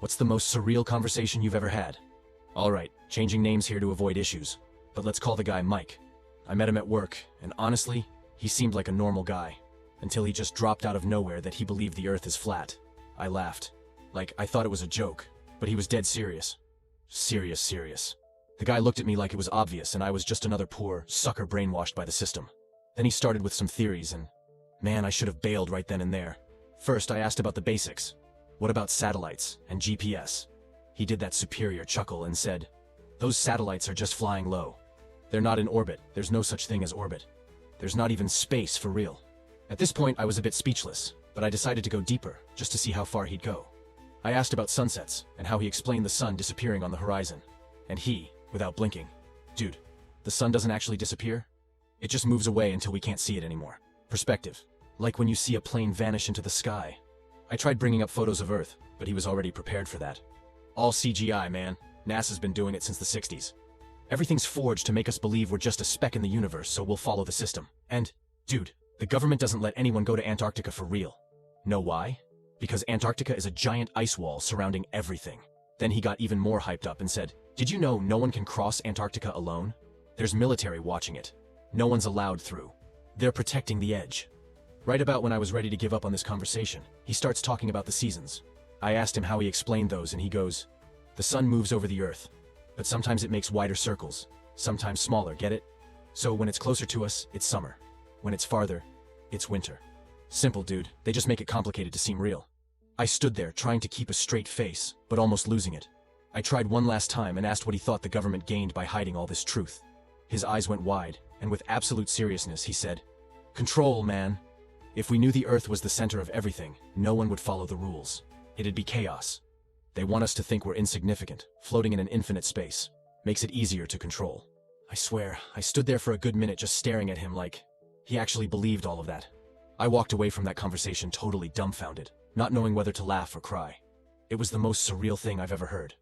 What's the most surreal conversation you've ever had? Alright, changing names here to avoid issues. But let's call the guy Mike. I met him at work, and honestly, he seemed like a normal guy. Until he just dropped out of nowhere that he believed the earth is flat. I laughed. Like, I thought it was a joke, but he was dead serious. Serious. The guy looked at me like it was obvious and I was just another poor sucker brainwashed by the system. Then he started with some theories and, man, I should have bailed right then and there. First, I asked about the basics. What about satellites and GPS? He did that superior chuckle and said, those satellites are just flying low. They're not in orbit. There's no such thing as orbit. There's not even space for real. At this point, I was a bit speechless, but I decided to go deeper, just to see how far he'd go. I asked about sunsets, and how he explained the sun disappearing on the horizon. And he, without blinking, dude, the sun doesn't actually disappear. It just moves away until we can't see it anymore. Perspective. Like when you see a plane vanish into the sky. I tried bringing up photos of Earth, but he was already prepared for that. All CGI, man. NASA's been doing it since the 60s. Everything's forged to make us believe we're just a speck in the universe, so we'll follow the system. And, dude, the government doesn't let anyone go to Antarctica for real. Know why? Because Antarctica is a giant ice wall surrounding everything. Then he got even more hyped up and said, did you know no one can cross Antarctica alone? There's military watching it. No one's allowed through. They're protecting the edge. Right about when I was ready to give up on this conversation, he starts talking about the seasons. I asked him how he explained those and he goes, the sun moves over the earth, but sometimes it makes wider circles, sometimes smaller, get it? So when it's closer to us, it's summer. When it's farther, it's winter. Simple, dude. They just make it complicated to seem real. I stood there trying to keep a straight face, but almost losing it. I tried one last time and asked what he thought the government gained by hiding all this truth. His eyes went wide, and with absolute seriousness he said, control, man. If we knew the earth was the center of everything, no one would follow the rules. It'd be chaos. They want us to think we're insignificant, floating in an infinite space. Makes it easier to control. I swear, I stood there for a good minute just staring at him like he actually believed all of that. I walked away from that conversation totally dumbfounded, not knowing whether to laugh or cry. It was the most surreal thing I've ever heard.